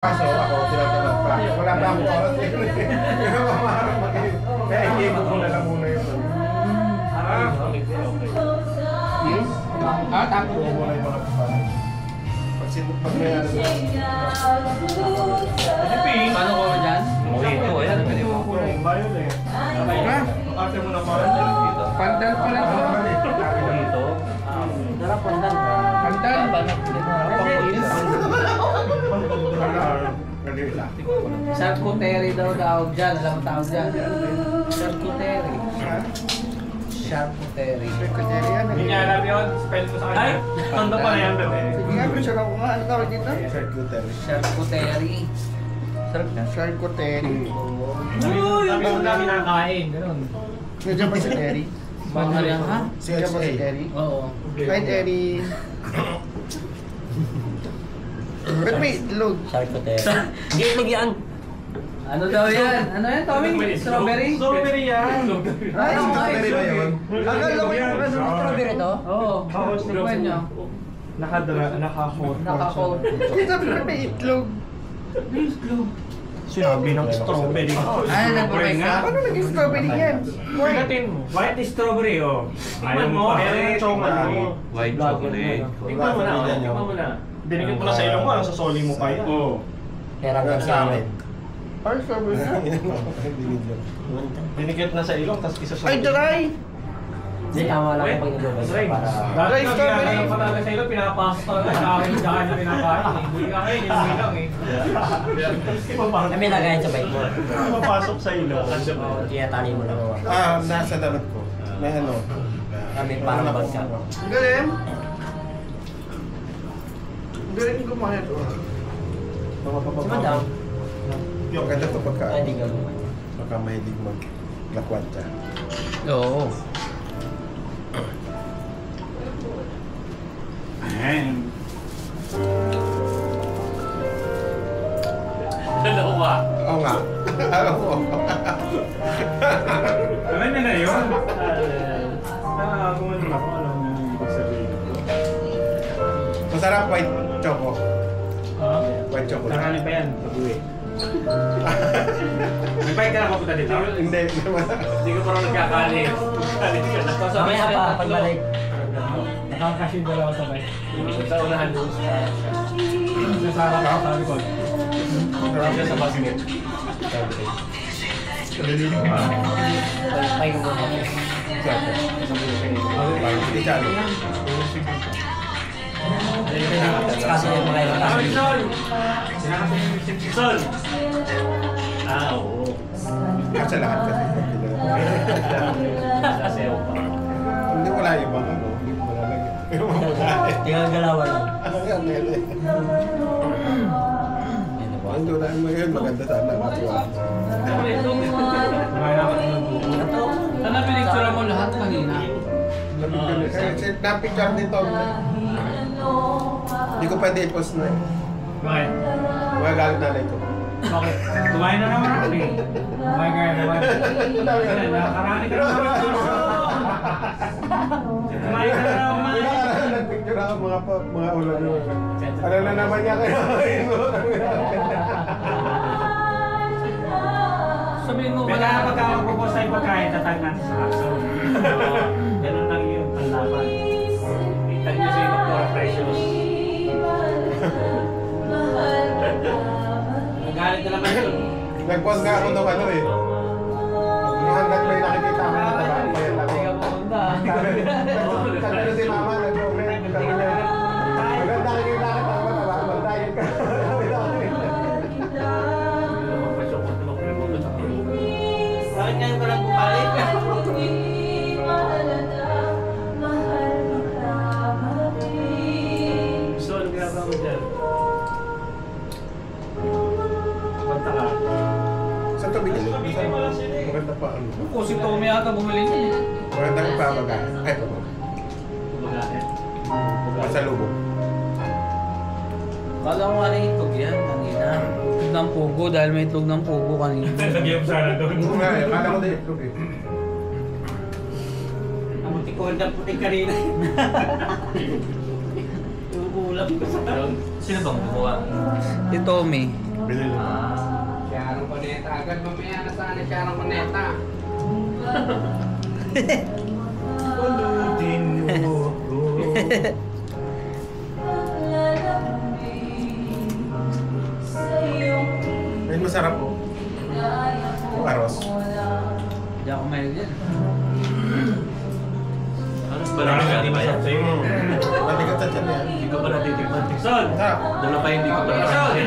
Kaso ako, tinatamad pa. Wala pa akong oras eh. Kaya mamaharap mag-ibig. Kaya i-ibig ko na lang muna yun. Tapos ko muna yung mga paano. Pag may ano doon. Paano ko dyan? Ito, ayan. Pwede mo. Bayon eh. Ate mo na parang dito. Pandal pala ito. Dito. Dala pandal. Pandal. Charcuterie daw tawag dyan. Alam mo tawag dyan? Charcuterie. Charcuterie. Secretary yan Hindi eh. niya alam yun, spell ko sa kanya. Ay! Tondo pa na yan, bebe. Sige nga, pero ako nga. Ano tawag dito? Secretary. Charcuterie. Secretary. Sabi ko dami nakakain, ganun. Medyo pa si Terry. Mahal yan ha? Medyo pa si Terry. Oo. Hi Terry. Ba't may itlog? Charcuterie. Hindi itlog yan. Ano daw yan? Ano yan, Tommy? Strawberry? Strawberry yan. Ay, strawberry ba yun? Akala ko yung Strawberry to? Oo. Tikman nyo. Naka-coat. Naka-coat. sabi ko may itlog. Sinabi ng strawberry. Ay, nag-break ka? Ano naging strawberry yan? Pagkatin mo. White strawberry, oh. Ayaw mo pa. White chocolate. Tingnan mo na, oh. Tingnan mo na. Dinikit mo na sa ilong mo, sa soli mo pa yan. Oo. Perang Hanggang sa amin. amin. Ay, strawberry na. Dinikit na sa ilong, tapos isa sa Ay, dry! Hindi, tama lang pag nilubay Dry. para... Dahil Dry strawberry. ginagawa pa talaga sa ilong, pinapasok talaga sa akin yung dyan na pinakain. Hindi ka kayo, yung ilong eh. Kami lagayan sa bike mo. Papasok sa ilong. Oo, tinatali mo lang. Nasa damit ko. May ano. Kami parang bagsak. Ang galing. Ang galing gumaya to. Si Madam, Yung ganda to pagka. hindi ka naman. Baka mahilig mag-lakwanta. Oo. Ayan. Dalawa. Oo nga. Alam ko. Alam niya na yun. Kung ano na, kung ano yung ibig sabihin. Masarap white choco. Ha? White chocolate. Tangali pa yan, pag-uwi. May bike ka na mapunta dito? Hindi. Hindi ko parang nagkakali. Kalit ka na. Mamaya pa, pagbalik. Nakakasya yung dalawa sa bike. Sa unahan doon. Sa sarap ako sa likod. Sarap siya sa basket. Pay ko muna. Hindi siya. Kasi yung mga ilang Ah, kasi. Sol! Sinakasya yung Sol! Ah, oo. Kasi lahat kasi. Sasayaw pa. Hindi wala yung mga ano. Hindi mo lalagyan. Yung mga muna. Tingnan galawan lang. Ano yan? Mele. Yan po. Ang doon mo yun. Maganda sana. Matuwa. Kumaya ka ng buko. Ano pinicture mo lahat kanina? Napicture din to. Hindi ko pwede i-post na. Bakit? Magagalit na ito. Bakit? Kumain na naman ako eh. Kumain ka na naman. Nakarani ka naman. Kumain ka na naman. Nagpicture ako mga ulo nyo. Ano na naman niya kayo? Sabihin mo Kaya pagka mag-propose tayo pagkain, tatag natin sa action. Ganun lang yung panlaban. Itag niyo sa ibang mga precious. Nagalit na naman yun. Nag-post nga ako nung ano eh. Hanggang may nakikita ako na tabahan pa yan lang. Hindi ka pumunta. Sabi na si mama, nag-comment. Maganda nakikita ka tama, tabahan. Mag-diet ka. Bakit ngayon ka lang bumalik? So, ano ginagawa mo dyan? Punta ka. Saan ito binili? Maganda pa ano. Kung si Tommy ata bumili niya eh. Maganda pa mag-ay. Ay, pa. Kumagain. Masalubong. Kala ko nga na itlog yan kanina. Itlog ng pugo dahil may itlog ng pugo kanina. Lagyan mo sana doon. Oo nga eh. Akala ko din itlog eh. Ang tikon ng puting kanina. Uulap ko sa Sino bang gumawa? Si Tommy. Bili lang. Sharon Cuneta. Agad mamaya na sana Sharon Cuneta. Pulutin mo ko. Ay, masarap po. Yung aros. Hindi ako mahilig yan. Aros ba lang hindi masarap sa'yo? Matigat sa tiyan yan. Hindi ko pa natitikman. Tikson! Sarap. Dala pa hindi ko pa natitikman.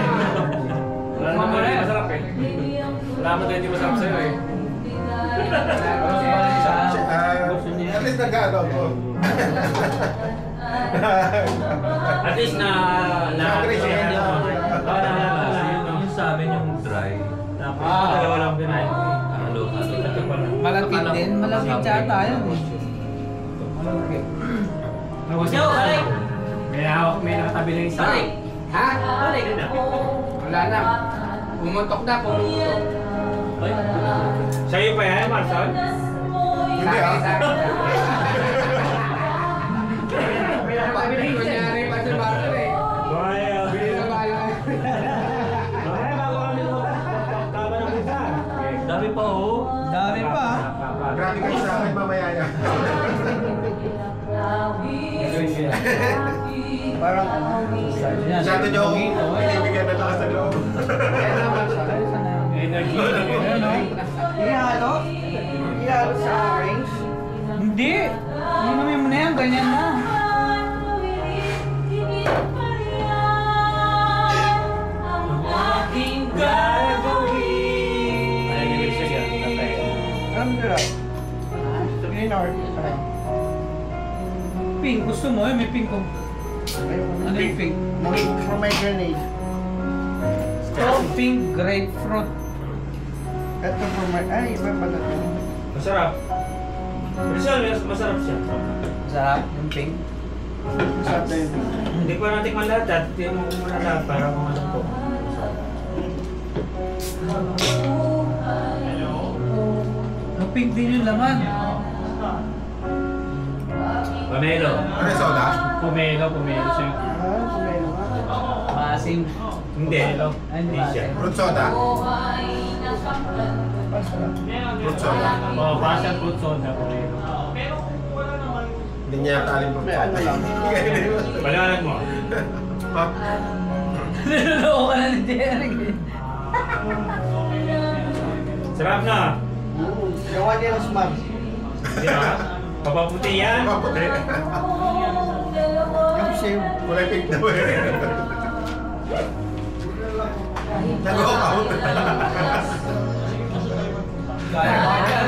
Wala naman ba rin masarap eh. Wala naman din hindi masarap sa'yo eh. At least nag-ano ko. At least na Na-appreciate na. yung sa amin yung dry. Tapos dalawa lang din ay halo. Malapit din. Malapit siya tayo. Malapit. May nakatabi na isa. Ha? Wala na. Pumutok na, pumutok. Sa'yo pa yan, Marcel? Hindi ah. Kunyari pa si Marco eh. Bili na bala. Dami pa oh. Dami pa. Grabe kayo sa akin mamaya yan. Parang ano? Masyado niyo akong ibigyan na lakas sa loob. Energy. Ihalo? Ihalo sa orange? Hindi. Inumin mo na yan. Ganyan na. Pink. Gusto mo eh? May pink ko. Ano yung pink? Pomegranate. Pink grapefruit. Ito ay, iba pala ito. Masarap. Rizal, masarap siya. Sarap yung pink. Masarap na yun. Hindi pa natin malahat at tingnan mo muna lahat para kung ano po. Yung pink din yung laman. Pomelo. Ano yung soda? Pomelo siya. Pomelo nga. Maasim. Hindi. Hindi siya. Fruit soda? Fruit soda. Oo, passion fruit soda. Pomelo. Hindi niya yata alim fruit May soda. ano lang. Paliwanag mo. Ha? Niloloko ka na ni Derek eh. Sarap na. Gawa niya ng smart. Di ba? Papaputi yan. Maputi. Yung same. Kulay pink daw eh. Nag-walk out. Kaya ka dyan.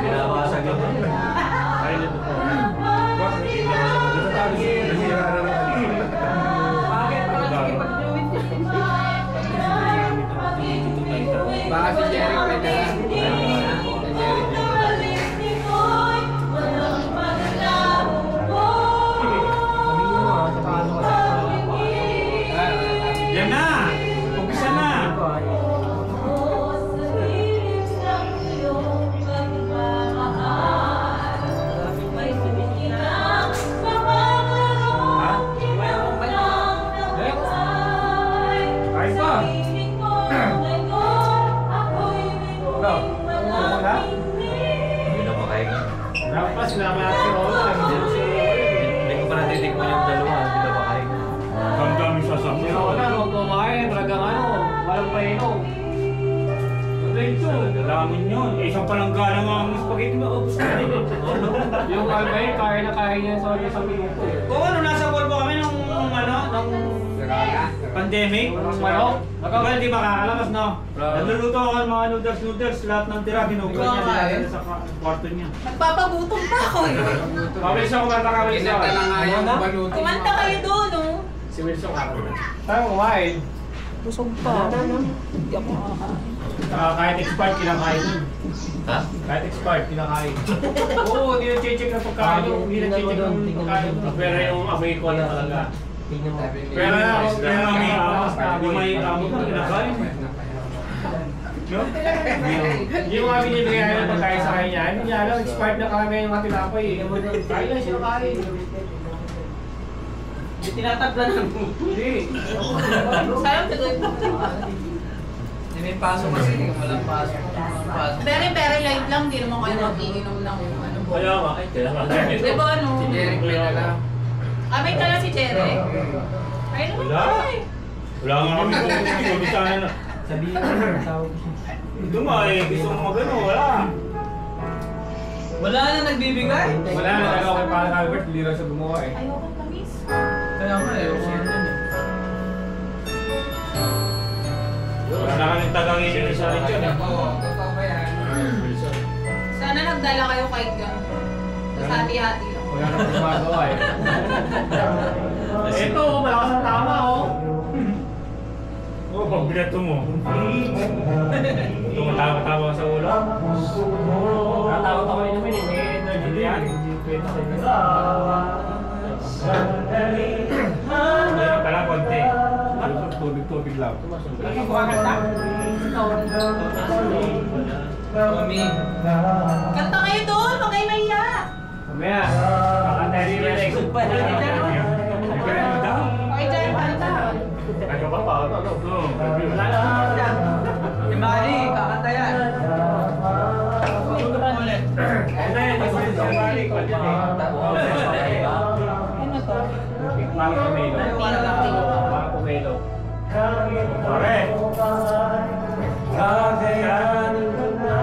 Binabasag yun. Ayun ito po. Baka si Jerry may dala. Yan na! Umpisa na! Kain pa! Hindi na makain. Dapat pa sinama natin si Rola. Hindi ko pa natitikman yung dalawa. Hindi na makain. Ang dami sasabi. Si Rola, huwag kumain. Talagang ano, walang painom. Diretso. Dalamin yun. Isang palanggana nga ang spaghetti maubos ka rin. Yung Albay, kaya na kaya niya sa minuto. Kung ano, nasa Volvo kami nung pandemic, manok. Well, di makakalakas, no? Nagluluto ako ng mga noodles, lahat ng tira, ginugulo niya, dinadala sa kwarto niya. Nagpapagutom na ako eh. Mabilis ako kumanta ka, Wilson. Pinata lang nga yung balutin mo. Kumanta kayo doon, oh. Si Wilson kakanta. Tayo kumain. Busog pa. Hindi ako Kahit expired, kinakain. Ha? Kahit expired, kinakain. Oo, hindi na check ng pagkain. Hindi na check ng pagkain. Pero yung amoy ko na talaga. Tingnan mo. Pero yung may amo ko, kinakain. No? Yung mga binibigay ng pagkain sa kanya, hindi niya alam, expired na kami yung mga tinapay. Kain lang siya kain. Tinatablan ng Hindi. Sayang tuloy. Hindi may pasok kasi, walang pasok. Very light lang, di naman kayo mag-iinom ng ano po. Kaya nga, ay, kaya nga. Di ba ano? Si Derek may dala. Ah, may tala si Jerry. Ay, naman Wala. pala eh. Wala nga kami kung gustahan na. Sabihin mo, tawag ko siya. Ito nga eh, gusto mo magano, wala. Wala na nagbibigay. Wala na, nagawa kay Parang Albert, hindi lang siya gumawa eh. Ayoko na, miss. Kaya nga eh, siya nun eh. Wala na kaming tagang isa rin dyan. Sana nagdala kayo kahit gano'n. Tapos hati-hati lang. Wala na akong gumagawa eh. Ito, malakas ang tama oh. Oh, pag binato mo. Tumatawa-tawa sa ulo. Natawa ko rin naman eh. May energy yan. Meron pala konti. Tubig lang. Mami. Kanta kayo doon, huwag kayo mahiya. Mamaya, kakanta rin na next. Okay, dyan, kanta. Ano ba pa? Wala na. Si Mali, kakanta yan. Ulit. Ano yan? Ito yung sumali ko dyan eh. Ano to? Parang pomelo. Parang pomelo. Pare! Kakayanin ko na.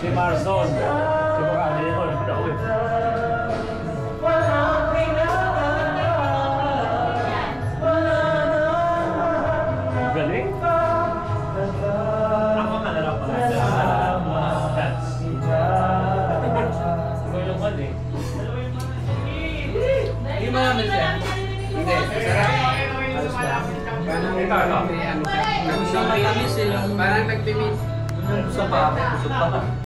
Si Marzon. Si Baka Leon. Galing. Ako na lang pala. That's. Yung mali. Hindi mo naman siya. Hindi, sarap. Ikaw. Parang nagtamis eh. Parang nagtimit. Gusto pa, gusto pa.